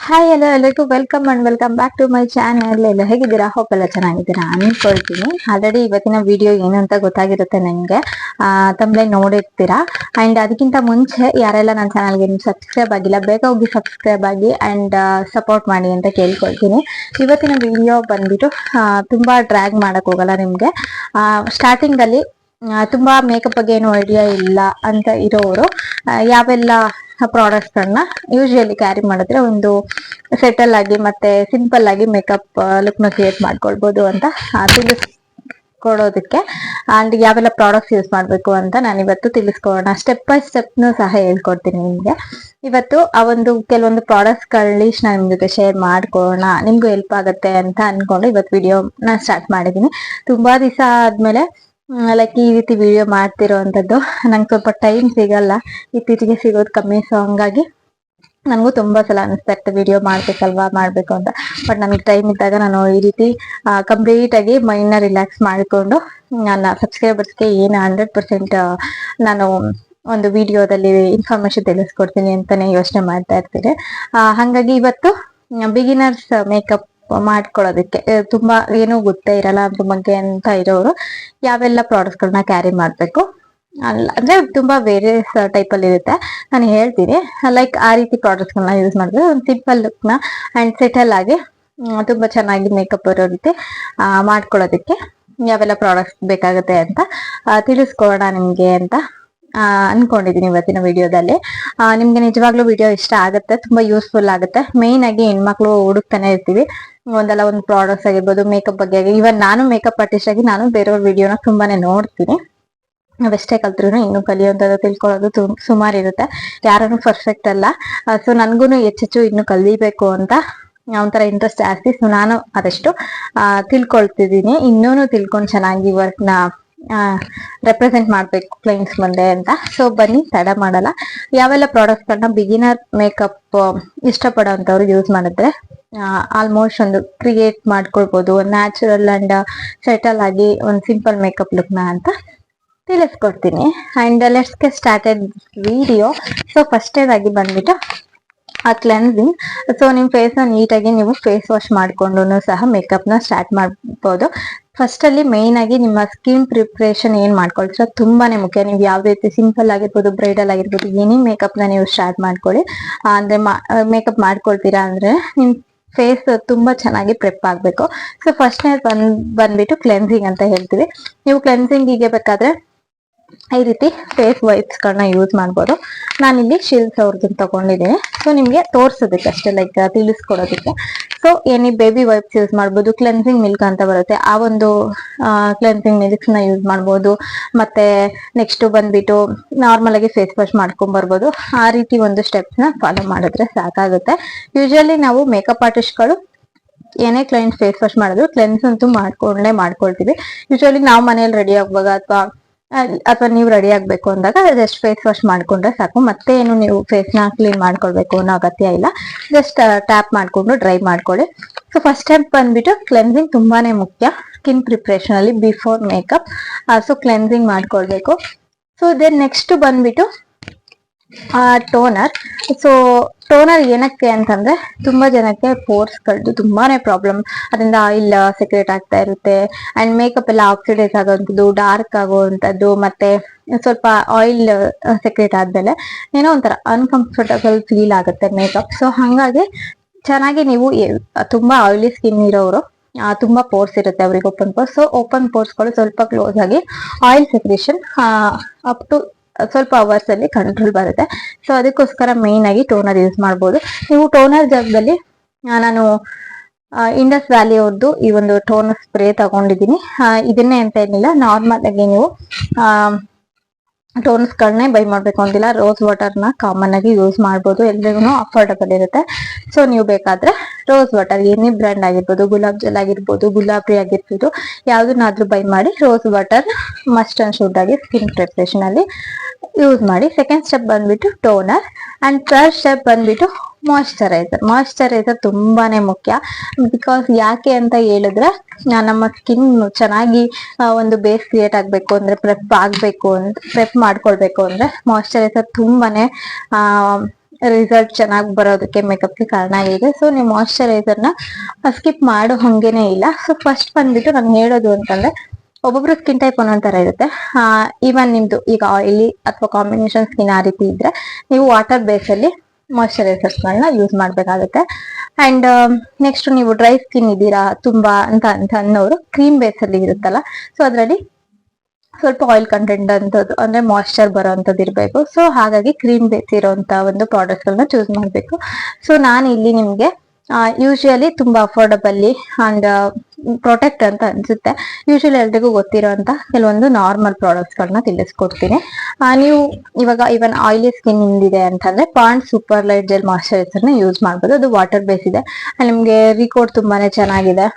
Hi hello ಎಲ್ಲರಿಗೂ welcome and welcome back to my channel. ಎಲ್ಲ ಹೇಗಿದ್ದೀರಾ? ಹೋಪ್ ಎಲ್ಲ ಚೆನ್ನಾಗಿದ್ದೀರಾ ಅನ್ಕೊಳ್ತೀನಿ. ಆಲ್ರೆಡಿ ಇವತ್ತಿನ ವಿಡಿಯೋ ಏನು ಅಂತ ಗೊತ್ತಾಗಿರುತ್ತೆ ನಿಮಗೆ, ತಮ್ಮಲ್ಲಿ ನೋಡಿರ್ತೀರಾ. ಅಂಡ್ ಅದಕ್ಕಿಂತ ಮುಂಚೆ ಯಾರೆಲ್ಲ ನನ್ನ ಚಾನಲ್ಗೆ ಸಬ್ಸ್ಕ್ರೈಬ್ ಆಗಿಲ್ಲ, ಬೇಗ ಹೋಗಿ ಸಬ್ಸ್ಕ್ರೈಬ್ ಆಗಿ ಅಂಡ್ ಸಪೋರ್ಟ್ ಮಾಡಿ ಅಂತ ಕೇಳ್ಕೊಳ್ತೀನಿ. ಇವತ್ತಿನ ವಿಡಿಯೋ ಬಂದ್ಬಿಟ್ಟು ತುಂಬಾ ಡ್ರ್ಯಾಗ್ ಮಾಡಕ್ ಹೋಗಲ್ಲ ನಿಮ್ಗೆ. ಸ್ಟಾರ್ಟಿಂಗ್ ಅಲ್ಲಿ ತುಂಬಾ ಮೇಕಪ್ ಬಗ್ಗೆ ಏನು ಐಡಿಯಾ ಇಲ್ಲ ಅಂತ ಇರೋರು ಯಾವೆಲ್ಲ ಪ್ರಾಡಕ್ಟ್ಸ್ ಗಳನ್ನ ಯೂಶುವಲಿ ಕ್ಯಾರಿ ಮಾಡಿದ್ರೆ ಒಂದು ಸೆಟಲ್ ಆಗಿ ಮತ್ತೆ ಸಿಂಪಲ್ ಆಗಿ ಮೇಕಪ್ ಲುಕ್ ನ ಕ್ರಿಯೇಟ್ ಮಾಡ್ಕೊಳ್ಬಹುದು ಅಂತ ತಿಳಿಸ್ಕೊಡೋದಕ್ಕೆ ಅಂಡ್ ಯಾವೆಲ್ಲ ಪ್ರಾಡಕ್ಟ್ಸ್ ಯೂಸ್ ಮಾಡ್ಬೇಕು ಅಂತ ನಾನು ಇವತ್ತು ತಿಳಿಸ್ಕೊಡೋಣ. ಸ್ಟೆಪ್ ಬೈ ಸ್ಟೆಪ್ ಸಹ ಹೇಳ್ಕೊಡ್ತೀನಿ ನಿಮ್ಗೆ. ಇವತ್ತು ಆ ಒಂದು ಕೆಲವೊಂದು ಪ್ರಾಡಕ್ಟ್ಸ್ ಗಳ ಲಿಸ್ಟ್ ನಾನು ನಿಮ್ ಜೊತೆ ಶೇರ್ ಮಾಡ್ಕೊಳ್ಳೋಣ, ನಿಮ್ಗೂ ಹೆಲ್ಪ್ ಆಗುತ್ತೆ ಅಂತ ಅನ್ಕೊಂಡು ಇವತ್ತು ವಿಡಿಯೋ ನಾನು ಸ್ಟಾರ್ಟ್ ಮಾಡಿದೀನಿ. ತುಂಬಾ ದಿವಸ ಆದ್ಮೇಲೆ ಲೈಕ್ ಈ ರೀತಿ ವಿಡಿಯೋ ಮಾಡ್ತಿರೋವಂಥದ್ದು. ನಂಗೆ ಸ್ವಲ್ಪ ಟೈಮ್ ಸಿಗಲ್ಲ, ಇತ್ತೀಚೆಗೆ ಸಿಗೋದು ಕಮ್ಮಿ. ಸೊ ಹಂಗಾಗಿ ನನಗೂ ತುಂಬಾ ಸಲ ಅನಿಸ್ತಾ ಇರ್ತದೆ ವಿಡಿಯೋ ಮಾಡ್ಬೇಕು ಅಂತ. ಬಟ್ ನಮಗೆ ಟೈಮ್ ಇದ್ದಾಗ ನಾನು ಈ ರೀತಿ ಕಂಪ್ಲೀಟ್ ಆಗಿ ಮೈಂಡ್ ನ ರಿಲ್ಯಾಕ್ಸ್ ಮಾಡಿಕೊಂಡು ನನ್ನ ಸಬ್ಸ್ಕ್ರೈಬರ್ಸ್ಗೆ ಏನು 100% ನಾನು ಒಂದು ವಿಡಿಯೋದಲ್ಲಿ ಇನ್ಫಾರ್ಮೇಶನ್ ತಿಳಿಸ್ಕೊಡ್ತೀನಿ ಅಂತಾನೆ ಯೋಚನೆ ಮಾಡ್ತಾ ಇರ್ತೀನಿ. ಹಾಗಾಗಿ ಇವತ್ತು ಬಿಗಿನರ್ಸ್ ಮೇಕಪ್ ಮಾಡ್ಕೊಳ್ಳೋದಕ್ಕೆ ತುಂಬಾ ಏನೂ ಗೊತ್ತೇ ಇರಲ್ಲ ಅದ್ರ ಬಗ್ಗೆ ಅಂತ ಇರೋರು ಯಾವೆಲ್ಲ ಪ್ರಾಡಕ್ಟ್ಸ್ ಗಳನ್ನ ಕ್ಯಾರಿ ಮಾಡ್ಬೇಕು, ಅಂದ್ರೆ ತುಂಬಾ ಬೇರೆ ಟೈಪ್ ಅಲ್ಲಿ ಇರುತ್ತೆ, ನಾನು ಹೇಳ್ತೀನಿ. ಲೈಕ್ ಆ ರೀತಿ ಪ್ರಾಡಕ್ಟ್ಸ್ ಗಳನ್ನ ಯೂಸ್ ಮಾಡಿದ್ರೆ ಒಂದು ಸಿಂಪಲ್ ಲುಕ್ ನ ಅಂಡ್ ಸೆಟಲ್ ಆಗಿ ತುಂಬಾ ಚೆನ್ನಾಗಿ ಮೇಕಪ್ ಬರೋ ರೀತಿ ಮಾಡ್ಕೊಳ್ಳೋದಕ್ಕೆ ಯಾವೆಲ್ಲ ಪ್ರಾಡಕ್ಟ್ಸ್ ಬೇಕಾಗುತ್ತೆ ಅಂತ ತಿಳಿಸ್ಕೊಡೋಣ ನಿಮ್ಗೆ ಅಂತ ಅನ್ಕೊಂಡಿದೀನಿ ಇವತ್ತಿನ ವಿಡಿಯೋದಲ್ಲಿ. ನಿಮ್ಗೆ ನಿಜವಾಗ್ಲೂ ವಿಡಿಯೋ ಇಷ್ಟ ಆಗುತ್ತೆ, ತುಂಬಾ ಯೂಸ್ಫುಲ್ ಆಗುತ್ತೆ. ಮೇನ್ ಆಗಿ ಹೆಣ್ಮಕ್ಳು ಹುಡುಕ್ತಾನೆ ಇರ್ತೀವಿ ಒಂದಲ್ಲ ಒಂದು ಪ್ರಾಡಕ್ಟ್ಸ್ ಆಗಿರ್ಬೋದು, ಮೇಕಪ್ ಬಗ್ಗೆ ಆಗಿ. ಇವನ್ ನಾನು ಮೇಕಪ್ ಆರ್ಟಿಸ್ಟ್ ಆಗಿ ನಾನು ಬೇರೆಯವ್ರ ವಿಡಿಯೋನ ತುಂಬಾನೇ ನೋಡ್ತೀನಿ. ನಾವೆಷ್ಟೇ ಕಲ್ತ್ರು ಇನ್ನು ಕಲಿಯೋಂಥದ್ದು ತಿಳ್ಕೊಳ್ಳೋದು ಸುಮಾರು ಇರುತ್ತೆ, ಯಾರನ್ನು ಪರ್ಫೆಕ್ಟ್ ಅಲ್ಲ. ಸೊ ನನ್ಗೂನು ಹೆಚ್ಚೆಚ್ಚು ಇನ್ನು ಕಲಿಬೇಕು ಅಂತ ಒಂಥರ ಇಂಟ್ರೆಸ್ಟ್ ಜಾಸ್ತಿ. ಸೊ ನಾನು ಅದಷ್ಟು ತಿಳ್ಕೊಳ್ತಿದ್ದೀನಿ, ಇನ್ನೂನು ತಿಳ್ಕೊಂಡು ಚೆನ್ನಾಗಿ ವರ್ಕ್ ನ ರೆಪ್ರೆಸೆಂಟ್ ಮಾಡ್ಬೇಕು ಕ್ಲೈಂಟ್ಸ್ ಮುಂದೆ ಅಂತ. ಸೊ ಬನ್ನಿ, ತಡ ಮಾಡಲ್ಲ. ಯಾವೆಲ್ಲ ಪ್ರಾಡಕ್ಟ್ಸ್ ಗಳನ್ನ ಬಿಗಿನರ್ ಮೇಕಪ್ ಇಷ್ಟಪಡೋಂಥವ್ರು ಯೂಸ್ ಮಾಡಿದ್ರೆ ಆಲ್ಮೋಸ್ಟ್ ಒಂದು ಕ್ರಿಯೇಟ್ ಮಾಡ್ಕೊಳ್ಬಹುದು ನ್ಯಾಚುರಲ್ ಅಂಡ್ ಸೆಟಲ್ ಆಗಿ ಒಂದು ಸಿಂಪಲ್ ಮೇಕಪ್ ಲುಕ್ ನ ಅಂತ ತಿಳಿಸ್ಕೊಡ್ತೀನಿ. And let's get started video. So first ಆಗಿ ಬಂದ್ಬಿಟ್ಟು ಕ್ಲೆನ್ಸಿಂಗ್. ಸೊ ನಿಮ್ ಫೇಸ್ ನ ನೀಟಾಗಿ ನೀವು ಫೇಸ್ ವಾಶ್ ಮಾಡ್ಕೊಂಡು ಸಹ ಮೇಕಪ್ ನ ಸ್ಟಾರ್ಟ್ ಮಾಡ್ಬೋದು. ಫಸ್ಟ್ ಅಲ್ಲಿ ಮೇನ್ ಆಗಿ ನಿಮ್ಮ ಸ್ಕಿನ್ ಪ್ರಿಪ್ರೇಷನ್ ಏನ್ ಮಾಡ್ಕೊಳ್ತೀರ ತುಂಬಾನೇ ಮುಖ್ಯ. ನೀವು ಯಾವ್ದೇ ರೀತಿ ಸಿಂಪಲ್ ಆಗಿರ್ಬೋದು, ಬ್ರೈಡಲ್ ಆಗಿರ್ಬೋದು, ಏನೇ ಮೇಕಪ್ ನ ನೀವು ಸ್ಟಾರ್ಟ್ ಮಾಡ್ಕೊಳ್ಳಿ. ಅಂದ್ರೆ ಮೇಕಪ್ ಮಾಡ್ಕೊಳ್ತೀರಾ ಅಂದ್ರೆ ನಿಮ್ ಫೇಸ್ ತುಂಬಾ ಚೆನ್ನಾಗಿ ಪ್ರೆಪ್ ಆಗ್ಬೇಕು. ಸೊ ಫಸ್ಟ್ ಬಂದ್ಬಿಟ್ಟು ಕ್ಲೆನ್ಸಿಂಗ್ ಅಂತ ಹೇಳ್ತೀವಿ. ನೀವು ಕ್ಲೆನ್ಸಿಂಗ್ ಬೇಕಾದ್ರೆ ಈ ರೀತಿ ಫೇಸ್ ವೈಪ್ಸ್ ಗಳನ್ನ ಯೂಸ್ ಮಾಡ್ಬೋದು. ನಾನಿಲ್ಲಿ ಶಿಲ್ಸ್ ಅವ್ರದ್ದು ತಗೊಂಡಿದ್ದೀನಿ. ಸೊ ನಿಮ್ಗೆ ತೋರ್ಸೋದಕ್ಕೆ ಅಷ್ಟೇ, ಲೈಕ್ ತಿಳಿಸ್ಕೊಡೋದಕ್ಕೆ. ಸೊ ಏನಿ ಬೇಬಿ ವೈಪ್ಸ್ ಯೂಸ್ ಮಾಡ್ಬೋದು, ಕ್ಲೆನ್ಸಿಂಗ್ ಮಿಲ್ಕ್ ಅಂತ ಬರುತ್ತೆ, ಆ ಒಂದು ಕ್ಲೆನ್ಸಿಂಗ್ ಮಿಲ್ಕ್ಸ್ ನ ಯೂಸ್ ಮಾಡ್ಬೋದು. ಮತ್ತೆ ನೆಕ್ಸ್ಟ್ ಬಂದ್ಬಿಟ್ಟು ನಾರ್ಮಲ್ ಆಗಿ ಫೇಸ್ ವಾಶ್ ಮಾಡ್ಕೊಂಡ್ ಬರ್ಬೋದು. ಆ ರೀತಿ ಒಂದು ಸ್ಟೆಪ್ಸ್ ನ ಫಾಲೋ ಮಾಡಿದ್ರೆ ಸಾಕಾಗುತ್ತೆ. ಯೂಶುವಲಿ ನಾವು ಮೇಕಪ್ ಆರ್ಟಿಸ್ಟ್ಗಳು ಏನೇ ಕ್ಲೈಂಟ್ ಫೇಸ್ ವಾಶ್ ಮಾಡಿದ್ರು ಕ್ಲೆನ್ಸ್ ಅಂತೂ ಮಾಡ್ಕೊಳ್ತೀವಿ. ಯೂಶುವಲಿ ನಾವು ಮನೇಲಿ ರೆಡಿ ಆಗುವಾಗ ಅಥವಾ ನೀವು ರೆಡಿ ಆಗ್ಬೇಕು ಅಂದಾಗ ಜಸ್ಟ್ ಫೇಸ್ ವಾಶ್ ಮಾಡ್ಕೊಂಡ್ರೆ ಸಾಕು. ಮತ್ತೆ ಏನು ನೀವು ಫೇಸ್ ನ ಕ್ಲೀನ್ ಮಾಡ್ಕೊಳ್ಬೇಕು ಅನ್ನೋ ಅಗತ್ಯ ಇಲ್ಲ. ಜಸ್ಟ್ ಟ್ಯಾಪ್ ಮಾಡ್ಕೊಂಡು ಡ್ರೈ ಮಾಡ್ಕೊಳ್ಳಿ. ಸೊ ಫಸ್ಟ್ ಸ್ಟೆಪ್ ಬಂದ್ಬಿಟ್ಟು ಕ್ಲೆನ್ಸಿಂಗ್ ತುಂಬಾನೇ ಮುಖ್ಯ ಸ್ಕಿನ್ ಪ್ರಿಪ್ರೇಷನ್ ಅಲ್ಲಿ ಬಿಫೋರ್ ಮೇಕಪ್. ಸೊ ಕ್ಲೆನ್ಸಿಂಗ್ ಮಾಡ್ಕೊಳ್ಬೇಕು. ಸೊ ದೆನ್ ನೆಕ್ಸ್ಟ್ ಬಂದ್ಬಿಟ್ಟು ಟೋನರ್. ಸೊ ಟೋನರ್ ಏನಕ್ಕೆ ಅಂತಂದ್ರೆ ತುಂಬಾ ಜನಕ್ಕೆ ಪೋರ್ಸ್ ಗಳದ್ದು ತುಂಬಾನೇ ಪ್ರಾಬ್ಲಮ್, ಅದರಿಂದ ಆಯಿಲ್ ಸೆಕ್ರೇಟ್ ಆಗ್ತಾ ಇರುತ್ತೆ ಅಂಡ್ ಮೇಕಪ್ ಎಲ್ಲ ಆಕ್ಸಿಡೈಸ್ ಆಗೋವಂಥದ್ದು, ಡಾರ್ಕ್ ಆಗುವಂಥದ್ದು, ಮತ್ತೆ ಸ್ವಲ್ಪ ಆಯಿಲ್ ಸೆಕ್ರೇಟ್ ಆದ್ಮೇಲೆ ಏನೋ ಒಂಥರ ಅನ್ಕಂಫರ್ಟಬಲ್ ಫೀಲ್ ಆಗುತ್ತೆ ಮೇಕಪ್. ಸೊ ಹಂಗಾಗಿ ಚೆನ್ನಾಗಿ ನೀವು ತುಂಬಾ ಆಯಿಲಿ ಸ್ಕಿನ್ ಇರೋರು, ತುಂಬಾ ಪೋರ್ಸ್ ಇರುತ್ತೆ ಅವ್ರಿಗೆ, open pores. So open pores ಗಳು ಸ್ವಲ್ಪ ಕ್ಲೋಸ್ ಆಗಿ ಆಯಿಲ್ ಸೆಕ್ರೇಷನ್ ಅಪ್ ಟು ಸ್ವಲ್ಪ ಅವರ್ಸ್ ಅಲ್ಲಿ ಕಂಟ್ರೋಲ್ ಬರುತ್ತೆ. ಸೊ ಅದಕ್ಕೋಸ್ಕರ ಮೇನ್ ಆಗಿ ಟೋನರ್ ಯೂಸ್ ಮಾಡ್ಬೋದು. ನೀವು ಟೋನರ್ ಜಾಗದಲ್ಲಿ ನಾನು ಇಂಡಸ್ ವ್ಯಾಲಿ ಅವ್ರದ್ದು ಈ ಒಂದು ಟೋನರ್ ಸ್ಪ್ರೇ ತಗೊಂಡಿದ್ದೀನಿ. ಇದನ್ನೇ ಅಂತ ಏನಿಲ್ಲ, ನಾರ್ಮಲ್ ಆಗಿ ನೀವು ಟೋನರ್ಸ್ ಗಳನ್ನೇ ಬೈ ಮಾಡ್ಬೇಕು ಅಂತಿಲ್ಲ. ರೋಸ್ ವಾಟರ್ ನ ಕಾಮನ್ ಆಗಿ ಯೂಸ್ ಮಾಡ್ಬೋದು, ಎಲ್ರಿಗೂ ಅಫೋರ್ಡಬಲ್ ಇರುತ್ತೆ. ಸೊ ನೀವು ಬೇಕಾದ್ರೆ ರೋಸ್ ವಾಟರ್ ಏನೇ ಬ್ರ್ಯಾಂಡ್ ಆಗಿರ್ಬೋದು, ಗುಲಾಬ್ ಜಲ್ ಆಗಿರ್ಬೋದು, ಗುಲಾಬಿ ಆಗಿರ್ಬೋದು, ಯಾವ್ದನ್ನಾದ್ರೂ ಬೈ ಮಾಡಿ rose water must and should ಆಗಿ ಸ್ಕಿನ್ ಪ್ರಿಪ್ರೇಷನ್ ಅಲ್ಲಿ ಯೂಸ್ ಮಾಡಿ. ಸೆಕೆಂಡ್ ಸ್ಟೆಪ್ ಬಂದ್ಬಿಟ್ಟು ಟೋನರ್ ಅಂಡ್ ಥರ್ಡ್ ಸ್ಟೆಪ್ ಬಂದ್ಬಿಟ್ಟು ಮಾಯಿಶ್ಚರೈಸರ್. ಮಾಯಿಶ್ಚರೈಸರ್ ತುಂಬಾನೇ ಮುಖ್ಯ. ಬಿಕಾಸ್ ಯಾಕೆ ಅಂತ ಹೇಳಿದ್ರೆ ನಮ್ಮ ಸ್ಕಿನ್ ಚೆನ್ನಾಗಿ ಒಂದು ಬೇಸ್ ಕ್ರಿಯೇಟ್ ಆಗ್ಬೇಕು ಅಂದ್ರೆ, ಪ್ರೆಪ್ ಮಾಡ್ಕೊಳ್ಬೇಕು ಅಂದ್ರೆ ಮಾಯಿಶ್ಚರೈಸರ್ ತುಂಬಾನೇ ರಿಸಲ್ಟ್ ಚೆನ್ನಾಗಿ ಬರೋದಕ್ಕೆ ಮೇಕಪ್ಗೆ ಕಾರಣ ಆಗಿದೆ. ಸೊ ನೀವು ಮಾಯಶ್ಚರೈಸರ್ನ ಸ್ಕಿಪ್ ಮಾಡೋ ಹಂಗೇನೆ ಇಲ್ಲ. ಸೊ ಫಸ್ಟ್ ಬಂದ್ಬಿಟ್ಟು ನಾನು ಹೇಳೋದು ಅಂತಂದ್ರೆ, ಒಬ್ಬೊಬ್ರು ಸ್ಕಿನ್ ಟೈಪ್ ಒಂದೊಂದ್ ತರ ಇರುತ್ತೆ. ಈವನ್ ನಿಮ್ದು ಈಗ ಆಯಿಲಿ ಅಥವಾ ಕಾಂಬಿನೇಷನ್ ಸ್ಕಿನ್ ಆ ರೀತಿ ಇದ್ರೆ ನೀವು ವಾಟರ್ ಬೇಸ್ ಅಲ್ಲಿ ಮಾಯಶ್ಚರೈಸರ್ಸ್ ಗಳನ್ನ ಯೂಸ್ ಮಾಡ್ಬೇಕಾಗುತ್ತೆ. ಅಂಡ್ ನೆಕ್ಸ್ಟ್ ನೀವು ಡ್ರೈ ಸ್ಕಿನ್ ಇದ್ದೀರಾ ತುಂಬಾ ಅಂತ ಅನ್ನೋರು ಕ್ರೀಮ್ ಬೇಸ್ ಅಲ್ಲಿ ಇರುತ್ತಲ್ಲ, ಸೊ ಅದ್ರಲ್ಲಿ ಸ್ವಲ್ಪ ಆಯಿಲ್ ಕಂಟೆಂಟ್ ಅಂತದ್ದು ಅಂದ್ರೆ ಮಾಯಿಶ್ಚರ್ ಬರೋ ಅಂತದ್ದು ಇರಬೇಕು. ಸೊ ಹಾಗಾಗಿ ಕ್ರೀಮ್ ಬೇಸ್ ಇರೋಂತ ಒಂದು ಪ್ರಾಡಕ್ಟ್ ಗಳನ್ನ ಚೂಸ್ ಮಾಡ್ಬೇಕು. ಸೊ ನಾನು ಇಲ್ಲಿ ನಿಮ್ಗೆ ಯೂಶುವಲಿ ತುಂಬಾ ಅಫೋರ್ಡಬಲ್ ಅಂಡ್ ಪ್ರೊಟೆಕ್ಟ್ ಅಂತ ಅನ್ಸುತ್ತೆ. ಯೂಶುವಲಿ ಎಲ್ರಿಗೂ ಗೊತ್ತಿರೋಂತ ಕೆಲವೊಂದು ನಾರ್ಮಲ್ ಪ್ರಾಡಕ್ಟ್ಸ್ ಗಳನ್ನ ತಿಳಿಸ್ಕೊಡ್ತೀನಿ. ನೀವು ಇವಾಗ ಇವನ್ ಆಯಿಲಿ ಸ್ಕಿನ್ ನಿಮ್ದಿದೆ ಅಂತಂದ್ರೆ Pond's super light gel moisturiser ನ ಯೂಸ್ ಮಾಡ್ಬೋದು. ಅದು ವಾಟರ್ ಬೇಸ್ ಇದೆ. ನಿಮ್ಗೆ ರಿಕೋಡ್ ತುಂಬಾನೇ ಚೆನ್ನಾಗಿದೆ.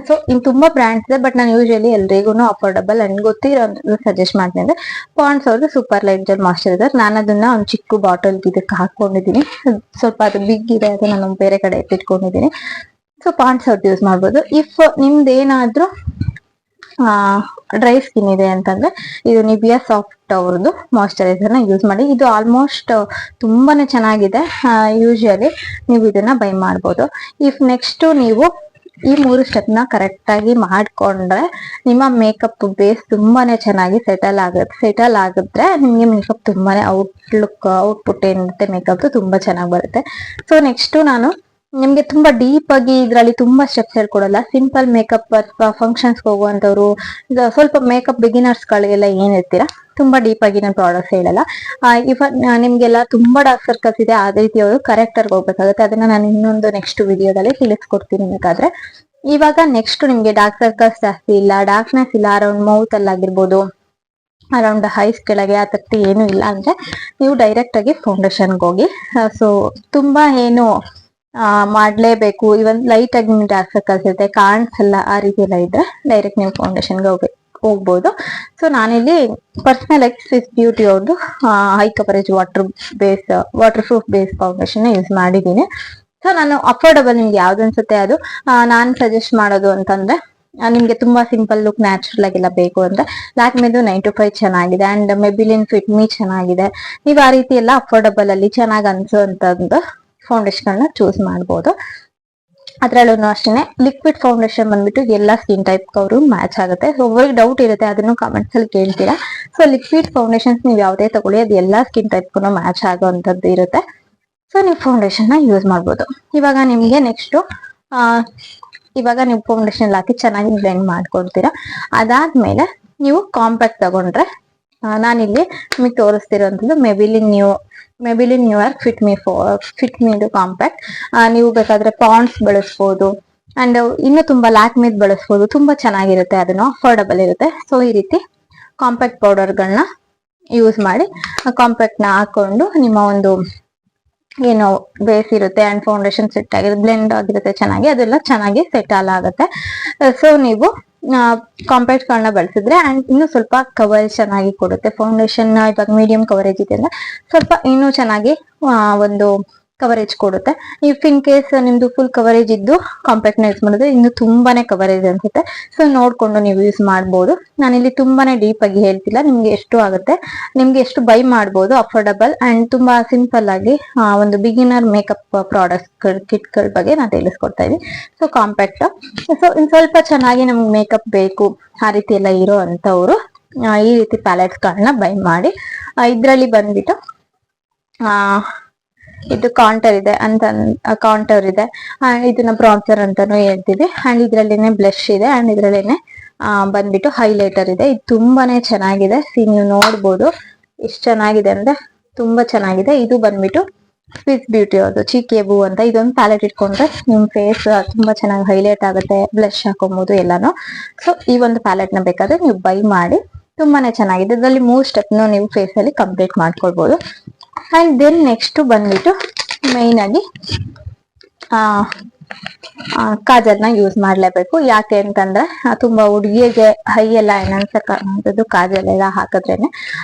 ಸೊ ಇನ್ ತುಂಬಾ ಬ್ರ್ಯಾಂಡ್ಸ್ ಇದೆ, ಬಟ್ ನಾನು ಯೂಶಲಿ ಎಲ್ರಿಗೂ ಅಫೋರ್ಡಬಲ್ ಅಂಡ್ ಗೊತ್ತಿರೋ ಸಜೆಸ್ಟ್ ಮಾಡ್ತೀನಿ ಅಂದ್ರೆ ಪಾಂಡ್ಸ್ ಅವ್ರದ್ದು ಸೂಪರ್ ಲೈಟ್ ಜೆಲ್ ಮಾಯಿಶ್ಚರೈಸರ್. ನಾನು ಅದನ್ನ ಒಂದು ಚಿಕ್ಕ ಬಾಟಲ್ ಇದಕ್ಕೆ ಹಾಕೊಂಡಿದ್ದೀನಿ. ಸ್ವಲ್ಪ ಅದು ಬಿಗ್ ಇದೆ, ಅದು ನಾನು ಬೇರೆ ಕಡೆ ಎತ್ತಿಟ್ಕೊಂಡಿದ್ದೀನಿ. ಸೊ ಪಾಂಡ್ಸ್ ಅವ್ರದ್ದು ಯೂಸ್ ಮಾಡ್ಬೋದು. ಇಫ್ ನಿಮ್ದೇನಾದ್ರೂ ಡ್ರೈ ಸ್ಕಿನ್ ಇದೆ ಅಂತಂದ್ರೆ ಇದು ನಿವಿಯಾ ಸಾಫ್ಟ್ ಅವ್ರದ್ದು ಮಾಯಿಶ್ಚರೈಸರ್ ನ ಯೂಸ್ ಮಾಡಿ. ಇದು ಆಲ್ಮೋಸ್ಟ್ ತುಂಬಾನೇ ಚೆನ್ನಾಗಿದೆ. ಯೂಶಲಿ ನೀವು ಇದನ್ನ ಬೈ ಮಾಡ್ಬೋದು. ಇಫ್ ನೆಕ್ಸ್ಟ್ ನೀವು ಈ 3 ಸ್ಟೆಪ್ ನ ಕರೆಕ್ಟ್ ಆಗಿ ಮಾಡ್ಕೊಂಡ್ರೆ ನಿಮ್ಮ ಮೇಕಪ್ ಬೇಸ್ ತುಂಬಾನೇ ಚೆನ್ನಾಗಿ ಸೆಟಲ್ ಆಗಿದ್ರೆ ನಿಮ್ಗೆ ಮೇಕಪ್ ತುಂಬಾನೇ ಔಟ್ಪುಟ್ ಏನಿರುತ್ತೆ ಮೇಕಪ್ ತುಂಬಾ ಚೆನ್ನಾಗಿ ಬರುತ್ತೆ. ಸೊ ನೆಕ್ಸ್ಟ್ ನಾನು ನಿಮ್ಗೆ ತುಂಬಾ ಡೀಪ್ ಆಗಿ ಇದ್ರಲ್ಲಿ ತುಂಬಾ ಸ್ಟೆಪ್ಸ್ ಹೇಳ್ಕೊಡಲ್ಲ. ಸಿಂಪಲ್ ಮೇಕಪ್ ಅಥವಾ ಫಂಕ್ಷನ್ಸ್ ಹೋಗುವಂತವ್ರು, ಸ್ವಲ್ಪ ಮೇಕಪ್ ಬಿಗಿನರ್ಸ್ ಗಳಿಗೆಲ್ಲ ಏನ್ ಇರ್ತೀರಾ ತುಂಬಾ ಡೀಪ್ ಆಗಿ ನಾನು ಪ್ರಾಡಕ್ಟ್ಸ್ ಹೇಳಲ್ಲ. ಇವನ್ ನಿಮ್ಗೆಲ್ಲ ತುಂಬಾ ಡಾರ್ಕ್ ಸರ್ಕಲ್ಸ್ ಇದೆ, ಅದೇ ರೀತಿ ಅವರು ಕರೆಕ್ಟರ್ ಹೋಗ್ಬೇಕಾಗುತ್ತೆ. ಅದನ್ನ ನಾನು ಇನ್ನೊಂದು ನೆಕ್ಸ್ಟ್ ವಿಡಿಯೋದಲ್ಲಿ ತಿಳಿಸ್ಕೊಡ್ತೀನಿ ಬೇಕಾದ್ರೆ. ಇವಾಗ ನೆಕ್ಸ್ಟ್ ನಿಮ್ಗೆ ಡಾರ್ಕ್ ಸರ್ಕಲ್ಸ್ ಜಾಸ್ತಿ ಇಲ್ಲ, ಡಾರ್ಕ್ನೆಸ್ ಇಲ್ಲ, ಅರೌಂಡ್ ಮೌತ್ ಅಲ್ಲಿ ಆಗಿರ್ಬೋದು, ಅರೌಂಡ್ ಹೈಸ್ ಕೆಳಗೆ ಆ ತಟ್ಟಿ ಏನು ಇಲ್ಲ ಅಂದ್ರೆ ನೀವು ಡೈರೆಕ್ಟ್ ಆಗಿ ಫೌಂಡೇಶನ್ಗೆ ಹೋಗಿ. ಸೊ ತುಂಬಾ ಏನು ಮಾಡ್ಲೇಬೇಕು, ಇವನ್ ಲೈಟ್ ಆಗಿ ನಿಮ್ಗೆ ಡಾರ್ಕ್ ಸರ್ಕಲ್ಸ್ ಇರುತ್ತೆ ಕಾಣಿಸಲ್ಲ ಆ ರೀತಿ ಎಲ್ಲ ಇದ್ರೆ ಡೈರೆಕ್ಟ್ ನೀವು ಫೌಂಡೇಶನ್ಗೆ ಹೋಗ್ಬೋದು. ಸೊ ನಾನಿಲ್ಲಿ ಪರ್ಸನಲ್ ಆಗಿ ಸ್ವಿಸ್ ಬ್ಯೂಟಿ ಅವ್ರದ್ದು high coverage water proof base foundation use ಮಾಡಿದ್ದೀನಿ. ಸೊ ನಾನು ಅಫೋರ್ಡಬಲ್ ನಿಮ್ಗೆ ಯಾವ್ದು ಅನ್ಸುತ್ತೆ ಅದು ನಾನ್ ಸಜೆಸ್ಟ್ ಮಾಡೋದು ಅಂತಂದ್ರೆ, ನಿಮ್ಗೆ ತುಂಬಾ ಸಿಂಪಲ್ ಲುಕ್ ನ್ಯಾಚುರಲ್ ಆಗಿಲ್ಲ ಬೇಕು ಅಂದ್ರೆ ಲ್ಯಾಕ್ಮೆದು 9 to 5 ಚೆನ್ನಾಗಿದೆ. ಅಂಡ್ ಮೆಬಿಲಿನ್ ಫಿಟ್ ಮೀ ಚೆನ್ನಾಗಿದೆ. ನೀವು ಆ ರೀತಿ ಎಲ್ಲ ಅಫೋರ್ಡಬಲ್ ಅಲ್ಲಿ ಚೆನ್ನಾಗಿ ಅನ್ಸುವಂತದ್ದು ಫೌಂಡೇಶನ್ ಗಳನ್ನ ಚೂಸ್ ಮಾಡ್ಬೋದು. ಅದ್ರಲ್ಲೂ ಅಷ್ಟೇ ಲಿಕ್ವಿಡ್ ಫೌಂಡೇಶನ್ ಬಂದ್ಬಿಟ್ಟು ಎಲ್ಲಾ ಸ್ಕಿನ್ ಟೈಪ್ ಅವರು ಮ್ಯಾಚ್ ಆಗುತ್ತೆ. ಸೊ ಒಬ್ಬರಿಗೆ ಡೌಟ್ ಇರುತ್ತೆ, ಅದನ್ನು ಕಾಮೆಂಟ್ಸ್ ಅಲ್ಲಿ ಕೇಳ್ತೀರಾ. ಸೊ ಲಿಕ್ವಿಡ್ ಫೌಂಡೇಶನ್ಸ್ ನೀವು ಯಾವುದೇ ತಗೊಳ್ಳಿ ಅದು ಎಲ್ಲಾ ಸ್ಕಿನ್ ಟೈಪ್ ಮ್ಯಾಚ್ ಆಗುವಂತದ್ದು ಇರುತ್ತೆ. ಸೊ ನೀವು ಫೌಂಡೇಶನ್ ನ ಯೂಸ್ ಮಾಡ್ಬೋದು. ಇವಾಗ ನಿಮ್ಗೆ ನೆಕ್ಸ್ಟ್ ಇವಾಗ ನೀವು ಫೌಂಡೇಶನ್ ಹಾಕಿ ಚೆನ್ನಾಗಿ ಬ್ಲೆಂಡ್ ಮಾಡ್ಕೊಳ್ತೀರಾ. ಅದಾದ್ಮೇಲೆ ನೀವು ಕಾಂಪ್ಯಾಕ್ಟ್ ತಗೊಂಡ್ರೆ ನಾನಿಲ್ಲಿ ನಿಮಗೆ ತೋರಿಸ್ತಿರೋಂಥದ್ದು Maybelline New York fit me compact. ನೀವು ಬೇಕಾದ್ರೆ ಪಾಂಡ್ಸ್ ಬಳಸ್ಬೋದು ಅಂಡ್ ಇನ್ನು ತುಂಬಾ ಲ್ಯಾಕ್ಮಿದ್ ಬಳಸ್ಬೋದು. ತುಂಬಾ ಚೆನ್ನಾಗಿರುತ್ತೆ, ಅದನ್ನು ಅಫೋರ್ಡಬಲ್ ಇರುತ್ತೆ. ಸೊ ಈ ರೀತಿ ಕಾಂಪ್ಯಾಕ್ಟ್ ಪೌಡರ್ಗಳನ್ನ ಯೂಸ್ ಮಾಡಿ ಕಾಂಪ್ಯಾಕ್ಟ್ ನ ಹಾಕೊಂಡು ನಿಮ್ಮ ಒಂದು ಏನು ಬೇಸ್ ಇರುತ್ತೆ ಅಂಡ್ ಫೌಂಡೇಶನ್ ಸೆಟ್ ಆಗಿರುತ್ತೆ, ಬ್ಲೆಂಡ್ ಆಗಿರುತ್ತೆ ಚೆನ್ನಾಗಿ, ಅದೆಲ್ಲ ಚೆನ್ನಾಗಿ ಸೆಟಲ್ ಆಗುತ್ತೆ. ಸೊ ನೀವು ಕಾಂಪ್ಯಾಕ್ಟ್ ಗಳನ್ನ ಬಳಸಿದ್ರೆ ಅಂಡ್ ಇನ್ನು ಸ್ವಲ್ಪ ಕವರೇಜ್ ಚೆನ್ನಾಗಿ ಕೊಡುತ್ತೆ. ಫೌಂಡೇಶನ್ ಇವಾಗ ಮೀಡಿಯಂ ಕವರೇಜ್ ಇದೆ ಅಂದ್ರೆ ಸ್ವಲ್ಪ ಇನ್ನೂ ಚೆನ್ನಾಗಿ ಒಂದು ಕವರೇಜ್ ಕೊಡುತ್ತೆ. ಇಫ್ ಇನ್ ಕೇಸ್ ನಿಮ್ದು ಫುಲ್ ಕವರೇಜ್ ಇದ್ದು ಕಾಂಪ್ಯಾಕ್ಟ್ ನ ಯೂಸ್ ಮಾಡಿದ್ರೆ ಇನ್ನು ತುಂಬಾನೇ ಕವರೇಜ್ ಅನ್ಸುತ್ತೆ. ಸೊ ನೋಡ್ಕೊಂಡು ನೀವು ಯೂಸ್ ಮಾಡ್ಬೋದು. ನಾನಿಲ್ಲಿ ತುಂಬಾನೇ ಡೀಪ್ ಆಗಿ ಹೇಳ್ತಿಲ್ಲ, ನಿಮ್ಗೆ ಎಷ್ಟು ಆಗುತ್ತೆ ನಿಮ್ಗೆ ಎಷ್ಟು ಬೈ ಮಾಡ್ಬೋದು ಅಫೋರ್ಡಬಲ್ ಅಂಡ್ ತುಂಬಾ ಸಿಂಪಲ್ ಆಗಿ ಒಂದು ಬಿಗಿನರ್ ಮೇಕಪ್ ಪ್ರಾಡಕ್ಟ್ಸ್ ಕಿಟ್ ಗಳ ಬಗ್ಗೆ ನಾನು ತಿಳಿಸ್ಕೊಡ್ತಾ ಇದೀನಿ. ಸೊ ಕಾಂಪ್ಯಾಕ್ಟ್, ಸೊ ಇನ್ ಸ್ವಲ್ಪ ಚೆನ್ನಾಗಿ ನಮ್ಗೆ ಮೇಕಪ್ ಬೇಕು ಆ ರೀತಿ ಎಲ್ಲ ಇರೋ ಅಂತವ್ರು ಈ ರೀತಿ ಪ್ಯಾಲೆಟ್ಸ್ ಗಳನ್ನ ಬೈ ಮಾಡಿ. ಇದ್ರಲ್ಲಿ ಬಂದ್ಬಿಟ್ಟು ಇದು ಕಾಂಟರ್ ಇದೆ ಇದನ್ನ ಬ್ರಾನ್ಸರ್ ಅಂತಾನು ಹೇಳ್ತೀವಿ. ಅಂಡ್ ಇದ್ರಲ್ಲೇನೆ ಬ್ಲಶ್ ಇದೆ ಅಂಡ್ ಇದ್ರಲ್ಲೇನೆ ಬಂದ್ಬಿಟ್ಟು ಹೈಲೈಟರ್ ಇದೆ. ಇದು ತುಂಬಾನೇ ಚೆನ್ನಾಗಿದೆ. ನೀವು ನೋಡ್ಬೋದು ಎಷ್ಟು ಚೆನ್ನಾಗಿದೆ ಅಂದ್ರೆ ತುಂಬಾ ಚೆನ್ನಾಗಿದೆ. ಇದು ಬಂದ್ಬಿಟ್ಟು ಸ್ವಿಸ್ ಬ್ಯೂಟಿ ಅವ್ರದ್ದು ಚಿಕೆಬು ಅಂತ. ಇದೊಂದು ಪ್ಯಾಲೆಟ್ ಇಟ್ಕೊಂಡ್ರೆ ನಿಮ್ ಫೇಸ್ ತುಂಬಾ ಚೆನ್ನಾಗಿ ಹೈಲೈಟ್ ಆಗುತ್ತೆ, ಬ್ಲಶ್ ಹಾಕೊಬಹುದು ಎಲ್ಲಾನು. ಸೊ ಈ ಒಂದು ಪ್ಯಾಲೆಟ್ ನ ಬೇಕಾದ್ರೆ ನೀವು ಬೈ ಮಾಡಿ, ತುಂಬಾನೇ ಚೆನ್ನಾಗಿದೆ. ಇದರಲ್ಲಿ 3 ಸ್ಟೆಪ್ ನೀವು ಫೇಸ್ ಅಲ್ಲಿ ಕಂಪ್ಲೀಟ್ ಮಾಡ್ಕೊಳ್ಬಹುದು. ಅಂಡ್ ದೆನ್ ನೆಕ್ಸ್ಟ್ ಬಂದ್ಬಿಟ್ಟು ಮೈನ್ ಆಗಿ ಕಾಜಲ್ ನ ಯೂಸ್ ಮಾಡ್ಲೇಬೇಕು. ಯಾಕೆ ಅಂತಂದ್ರೆ ತುಂಬಾ ಹುಡುಗಿಗೆ ಹೈ ಎಲ್ಲ ಅನ್ಸಕ್ಕಂಥದ್ದು ಕಾಜಲ್ ಎಲ್ಲ ಹಾಕಿದ್ರೇನೆ.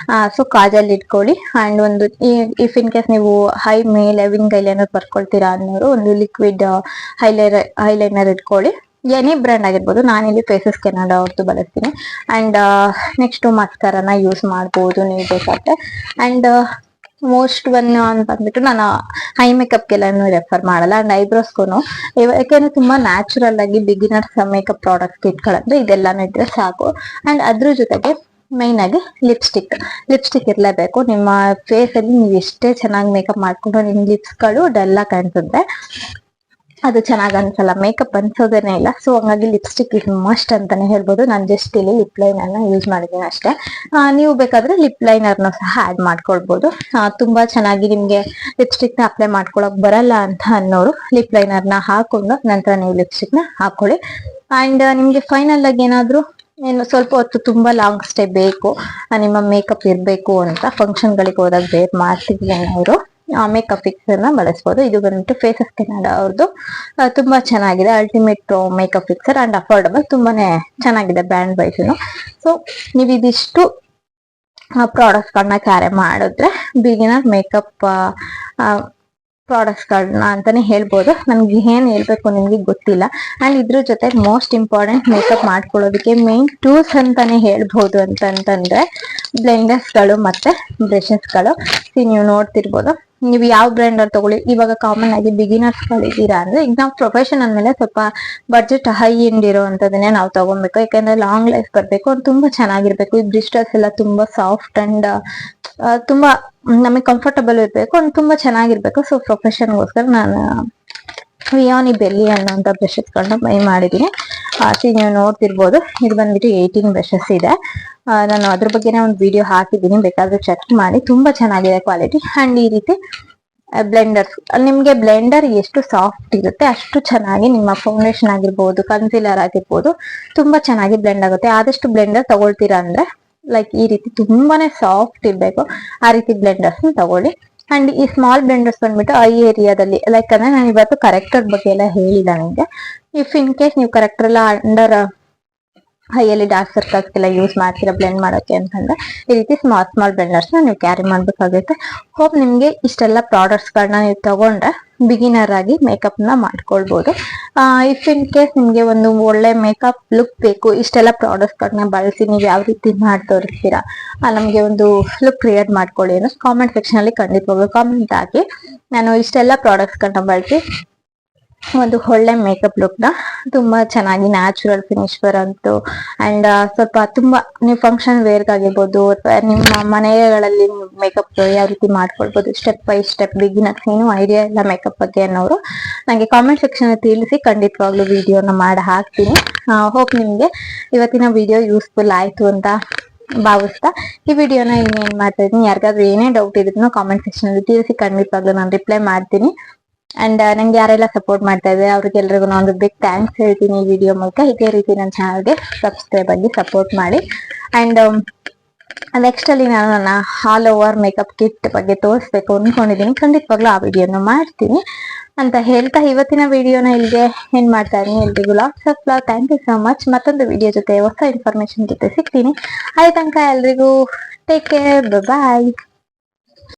ಸೊ ಕಾಜಲ್ ಇಟ್ಕೊಳ್ಳಿ. ಅಂಡ್ ಒಂದು ಇಫ್ ಇನ್ ಕೇಸ್ ನೀವು ಹೈ ಮೇಲೆ ವಿಂಗ್ ಐಲೈನರ್ ಬರ್ಕೊಳ್ತೀರಾ ಅನ್ನೋರು ಒಂದು ಲಿಕ್ವಿಡ್ ಐಲೈನರ್ ಇಟ್ಕೊಳ್ಳಿ. ಎನಿ ಬ್ರ್ಯಾಂಡ್ ಆಗಿರ್ಬೋದು. ನಾನಿಲ್ಲಿ ಫೇಸಸ್ ಕೆನಡಾ ಅವ್ರದ್ದು ಬಳಸ್ತೀನಿ. ಅಂಡ್ ನೆಕ್ಸ್ಟ್ ಮಸ್ಕರನ ಯೂಸ್ ಮಾಡ್ಬೋದು ನೀವು ಬೇಕಾದ್ರೆ. ಅಂಡ್ ಮೋಸ್ಟ್ ಒನ್ ಅಂತ ಬಂದ್ಬಿಟ್ಟು ನಾನು ಐ ಮೇಕಪ್ಗೆಲ್ಲಾನು ರೆಫರ್ ಮಾಡಲ್ಲ ಅಂಡ್ ಐಬ್ರೋಸ್ಗೂ, ಯಾಕೆಂದ್ರೆ ತುಂಬಾ ನ್ಯಾಚುರಲ್ ಆಗಿ ಬಿಗಿನರ್ಸ್ ಮೇಕಪ್ ಪ್ರಾಡಕ್ಟ್ಸ್ ಇಟ್ಕೊಳ್ಳೋದು ಇದೆಲ್ಲಾನು ಇದ್ರೆ ಸಾಕು. ಅಂಡ್ ಅದ್ರ ಜೊತೆಗೆ ಮೈನ್ ಆಗಿ ಲಿಪ್ಸ್ಟಿಕ್ ಇರ್ಲೇಬೇಕು. ನಿಮ್ಮ ಫೇಸ್ ಅಲ್ಲಿ ನೀವು ಎಷ್ಟೇ ಚೆನ್ನಾಗಿ ಮೇಕಪ್ ಮಾಡ್ಕೊಂಡು ನಿಮ್ ಲಿಪ್ಸ್ಗಳು ಡಲ್ ಆಗಿ ಕಾಣಿಸುತ್ತೆ, ಅದು ಚೆನ್ನಾಗ್ ಅನ್ಸಲ್ಲ, ಮೇಕಪ್ ಅನ್ಸೋದೇನೆ ಇಲ್ಲ. ಸೊ ಹಂಗಾಗಿ ಲಿಪ್ಸ್ಟಿಕ್ ಇಸ್ ಮಸ್ಟ್ ಅಂತಾನೆ ಹೇಳ್ಬೋದು. ನಾನು ಜಸ್ಟ್ ಇಲ್ಲಿ ಲಿಪ್ ಲೈನರ್ ನ ಯೂಸ್ ಮಾಡಿದ್ದೀನಿ ಅಷ್ಟೇ. ನೀವು ಬೇಕಾದ್ರೆ ಲಿಪ್ ಲೈನರ್ನ ಸಹ ಆಡ್ ಮಾಡ್ಕೊಳ್ಬಹುದು. ತುಂಬಾ ಚೆನ್ನಾಗಿ ನಿಮ್ಗೆ ಲಿಪ್ಸ್ಟಿಕ್ ನ ಅಪ್ಲೈ ಮಾಡ್ಕೊಳಕ್ ಬರಲ್ಲ ಅಂತ ಅನ್ನೋರು ಲಿಪ್ ಲೈನರ್ ನ ಹಾಕೊಂಡು ನಂತರ ನೀವು ಲಿಪ್ಸ್ಟಿಕ್ ನ ಹಾಕೊಳ್ಳಿ. ಅಂಡ್ ನಿಮ್ಗೆ ಫೈನಲ್ ಆಗಿ ಏನಾದ್ರು ಏನು ಸ್ವಲ್ಪ ಹೊತ್ತು ತುಂಬಾ ಲಾಂಗ್ ಸ್ಟೇ ಬೇಕು, ನಿಮ್ಮ ಮೇಕಪ್ ಇರ್ಬೇಕು ಅಂತ ಫಂಕ್ಷನ್ ಗಳಿಗೆ ಹೋದಾಗ ವೇರ್ ಮಾಡ್ತಿದ್ವಿ ಅನ್ನೋರು ಮೇಕಪ್ ಫಿಕ್ಸರ್ ನ ಬಳಸಬಹುದು. ಇದು ಬಂದ್ಬಿಟ್ಟು ಫೇಸಸ್ ಕೆನಡಾ ಅವ್ರದ್ದು, ತುಂಬಾ ಚೆನ್ನಾಗಿದೆ, ultimate makeup fixer and affordable, ತುಂಬಾನೇ ಚೆನ್ನಾಗಿದೆ ಬ್ರ್ಯಾಂಡ್ ವೈಸ್. ಸೊ ನೀವು ಇದಿಷ್ಟು ಪ್ರಾಡಕ್ಟ್ಸ್ ಗಳನ್ನ ಕ್ಯಾರಿ ಮಾಡಿದ್ರೆ ಬಿಗಿನರ್ ಮೇಕಪ್ ಪ್ರಾಡಕ್ಟ್ಸ್ ಗಳನ್ನ ಅಂತಾನೆ ಹೇಳ್ಬೋದು. ನನ್ಗೆ ಏನ್ ಹೇಳ್ಬೇಕು ನಿಮ್ಗೆ ಗೊತ್ತಿಲ್ಲ. ಅಂಡ್ ಇದ್ರ ಜೊತೆ ಮೋಸ್ಟ್ ಇಂಪಾರ್ಟೆಂಟ್ ಮೇಕಪ್ ಮಾಡ್ಕೊಳ್ಳೋದಕ್ಕೆ ಮೇನ್ ಟೂಲ್ಸ್ ಅಂತಾನೆ ಹೇಳ್ಬೋದು ಅಂತಂದ್ರೆ ಬ್ಲೆಂಡರ್ಸ್ ಗಳು ಮತ್ತೆ ಬ್ರಷಸ್ ಗಳು. ನೀವು ನೋಡ್ತಿರ್ಬೋದು, ನೀವು ಯಾವ ಬ್ಲೆಂಡರ್ ತಗೊಳ್ಳಿ. ಇವಾಗ ಕಾಮನ್ ಆಗಿ ಬಿಗಿನರ್ಸ್ ಗಳಿದ್ದೀರಾ ಅಂದ್ರೆ, ಈಗ ನಾವು ಪ್ರೊಫೆಷನ್ ಅಂದ್ಮೇಲೆ ಸ್ವಲ್ಪ ಬಡ್ಜೆಟ್ ಹೈ ಎಂಡ್ ಇರೋಂಥದನ್ನೇ ನಾವು ತಗೊಬೇಕು, ಯಾಕಂದ್ರೆ ಲಾಂಗ್ ಲೈಫ್ ಬರ್ಬೇಕು, ತುಂಬಾ ಚೆನ್ನಾಗಿರ್ಬೇಕು. ಈ ಬ್ರಿಸ್ಟರ್ಸ್ ಎಲ್ಲ ತುಂಬಾ ಸಾಫ್ಟ್ ಅಂಡ್ ತುಂಬಾ ನಮಗೆ ಕಂಫರ್ಟಬಲ್ ಇರ್ಬೇಕು, ತುಂಬಾ ಚೆನ್ನಾಗಿರ್ಬೇಕು. ಸೊ ಪ್ರೊಫೆಷನ್ಗೋಸ್ಕರ ನಾನು ವಿಯಾನಿ ಬೆಲ್ಲಿ ಅನ್ನೋಂಥ ಬ್ರಷಸ್ ಗಳನ್ನ ಬೈ ಮಾಡಿದೀನಿ. ನೀವು ನೋಡ್ತಿರ್ಬೋದು, ಇದು ಬಂದ್ಬಿಟ್ಟು 18 ಬ್ರಷಸ್ ಇದೆ. ನಾನು ಅದ್ರ ಬಗ್ಗೆನೇ ಒಂದು ವಿಡಿಯೋ ಹಾಕಿದ್ದೀನಿ, ಬೇಕಾದ್ರೆ ಚೆಕ್ ಮಾಡಿ. ತುಂಬಾ ಚೆನ್ನಾಗಿದೆ ಕ್ವಾಲಿಟಿ. ಅಂಡ್ ಈ ರೀತಿ ಬ್ಲೆಂಡರ್ಸ್, ನಿಮ್ಗೆ ಬ್ಲೆಂಡರ್ ಎಷ್ಟು ಸಾಫ್ಟ್ ಇರುತ್ತೆ ಅಷ್ಟು ಚೆನ್ನಾಗಿ ನಿಮ್ಮ ಫೌಂಡೇಶನ್ ಆಗಿರ್ಬೋದು, ಕನ್ಸೀಲರ್ ಆಗಿರ್ಬೋದು ತುಂಬಾ ಚೆನ್ನಾಗಿ ಬ್ಲೆಂಡ್ ಆಗುತ್ತೆ. ಆದಷ್ಟು ಬ್ಲೆಂಡರ್ ತಗೊಳ್ತೀರಾ ಅಂದ್ರೆ ಲೈಕ್ ಈ ರೀತಿ ತುಂಬಾನೇ ಸಾಫ್ಟ್ ಇರ್ಬೇಕು, ಆ ರೀತಿ ಬ್ಲೆಂಡರ್ಸ್ ತಗೊಳ್ಳಿ. ಅಂಡ್ ಈ ಸ್ಮಾಲ್ ಬ್ಲೆಂಡರ್ಸ್ ಬಂದ್ಬಿಟ್ಟು ಐ ಏರಿಯಾದಲ್ಲಿ, ಲೈಕ್ ಅಂದ್ರೆ ನಾನು ಇವತ್ತು ಕರೆಕ್ಟರ್ ಬಗ್ಗೆ ಎಲ್ಲ ಹೇಳಿಲ್ಲ ನಿಮ್ಗೆ. ಇಫ್ ಇನ್ ಕೇಸ್ ನೀವು ಕರೆಕ್ಟರ್ ಎಲ್ಲ ಅಂಡರ್ ಹೈಯಲ್ಲಿ ಡಾರ್ಕ್ ಸರ್ಕಲ್ಸ್ ಎಲ್ಲ ಯೂಸ್ ಮಾಡ್ತೀರಾ ಬ್ಲೆಂಡ್ ಮಾಡೋಕೆ ಅಂತಂದ್ರೆ ಈ ರೀತಿ ಸ್ಮಾಲ್ ಬ್ಲೆಂಡರ್ಸ್ ನ ನೀವು ಕ್ಯಾರಿ ಮಾಡ್ಬೇಕಾಗುತ್ತೆ. ಹೋಪ್ ನಿಮ್ಗೆ ಇಷ್ಟೆಲ್ಲ ಪ್ರಾಡಕ್ಟ್ಸ್ ಗಳನ್ನ ನೀವು ತಗೊಂಡ್ರೆ ಬಿಗಿನರ್ ಆಗಿ ಮೇಕಪ್ ನ ಮಾಡ್ಕೊಳ್ಬಹುದು. ಇಫ್ ಇನ್ ಕೇಸ್ ನಿಮ್ಗೆ ಒಂದು ಒಳ್ಳೆ ಮೇಕಪ್ ಲುಕ್ ಬೇಕು, ಇಷ್ಟೆಲ್ಲ ಪ್ರಾಡಕ್ಟ್ಸ್ ಗಳನ್ನ ಬಳಸಿ ನೀವು ಯಾವ ರೀತಿ ಮಾಡಿ ತೋರಿಸ್ತೀರಾ, ನಮ್ಗೆ ಒಂದು ಲುಕ್ ಕ್ರಿಯೇಟ್ ಮಾಡ್ಕೊಳ್ಳಿ ಅನ್ನೋ ಕಾಮೆಂಟ್ ಸೆಕ್ಷನ್ ಅಲ್ಲಿ ಖಂಡಿತವಾಗ್ಲೂ ಕಾಮೆಂಟ್ ಹಾಕಿ. ನಾನು ಇಷ್ಟೆಲ್ಲ ಪ್ರಾಡಕ್ಟ್ಸ್ ಗಳನ್ನ ಬಳಸಿ ಒಂದು ಒಳ್ಳೆ ಮೇಕಪ್ ಲುಕ್ ನ ತುಂಬಾ ಚೆನ್ನಾಗಿ ನ್ಯಾಚುರಲ್ ಫಿನಿಶ್ ಬರಂತು ಅಂಡ್ ಸ್ವಲ್ಪ ತುಂಬಾ ನೀವು ಫಂಕ್ಷನ್ ವೇರ್ಗ್ ಆಗಿರ್ಬೋದು ಅಥವಾ ನಿಮ್ಮ ಮನೆಗಳಲ್ಲಿ ಮೇಕಪ್ ಯಾವ ರೀತಿ ಮಾಡ್ಕೊಳ್ಬಹುದು ಸ್ಟೆಪ್ ಬೈ ಸ್ಟೆಪ್, ಬಿಗಿನರ್ಸ್ ಏನು ಐಡಿಯಾ ಇಲ್ಲ ಮೇಕಪ್ ಬಗ್ಗೆ ಅನ್ನೋರು ನಂಗೆ ಕಾಮೆಂಟ್ ಸೆಕ್ಷನ್ ತಿಳಿಸಿ, ಖಂಡಿತವಾಗ್ಲೂ ವಿಡಿಯೋನ ಮಾಡಿ ಹಾಕ್ತೀನಿ. ಹೋಪ್ ನಿಮ್ಗೆ ಇವತ್ತಿನ ವಿಡಿಯೋ ಯೂಸ್ಫುಲ್ ಆಯ್ತು ಅಂತ ಭಾವಿಸ್ತಾ ಈ ವಿಡಿಯೋನ ಇಲ್ಲಿ ಏನ್ ಮಾಡ್ತಾ ಇದೀನಿ. ಯಾರಿಗಾದ್ರೂ ಏನೇ ಡೌಟ್ ಇದ್ರು ಕಾಮೆಂಟ್ ಸೆಕ್ಷನ್ ಅಲ್ಲಿ ತಿಳಿಸಿ, ಖಂಡಿತವಾಗ್ಲೂ ನಾನು ರಿಪ್ಲೈ ಮಾಡ್ತೀನಿ. ಅಂಡ್ ನಂಗೆ ಯಾರೆಲ್ಲ ಸಪೋರ್ಟ್ ಮಾಡ್ತಾ ಇದ್ದಾರೆ ಅವ್ರಿಗೆಲ್ರಿಗೂ ಒಂದು ಬಿಗ್ ಥ್ಯಾಂಕ್ಸ್ ಹೇಳ್ತೀನಿ ಈ ವಿಡಿಯೋ ಮೂಲಕ. ಇದೇ ರೀತಿ ನನ್ನ ಚಾನಲ್ಗೆ ಸಬ್ಸ್ಕ್ರೈಬ್ ಆಗಿ ಸಪೋರ್ಟ್ ಮಾಡಿ. ಅಂಡ್ ನೆಕ್ಸ್ಟ್ ಅಲ್ಲಿ ನಾನು ನನ್ನ ಆಲ್ ಓವರ್ ಮೇಕಪ್ ಕಿಟ್ ಬಗ್ಗೆ ತೋರಿಸ್ಬೇಕು ಅನ್ಕೊಂಡಿದ್ದೀನಿ, ಖಂಡಿತವಾಗ್ಲೂ ಆ ವಿಡಿಯೋನ ಮಾಡ್ತೀನಿ ಅಂತ ಹೇಳ್ತಾ ಇವತ್ತಿನ ವಿಡಿಯೋನ ಇಲ್ಲಿಗೆ ಏನ್ ಮಾಡ್ತಾ ಇದೀನಿ. ಎಲ್ರಿಗೂ lots of love, thank you so much. ಮತ್ತೊಂದು ವಿಡಿಯೋ ಜೊತೆ ಹೊಸ ಇನ್ಫಾರ್ಮೇಶನ್ ಜೊತೆ ಸಿಗ್ತೀನಿ. ಅಲ್ಲಿ ತನಕ ಎಲ್ರಿಗೂ ಟೇಕ್ ಕೇರ್, ಬಾಯ್.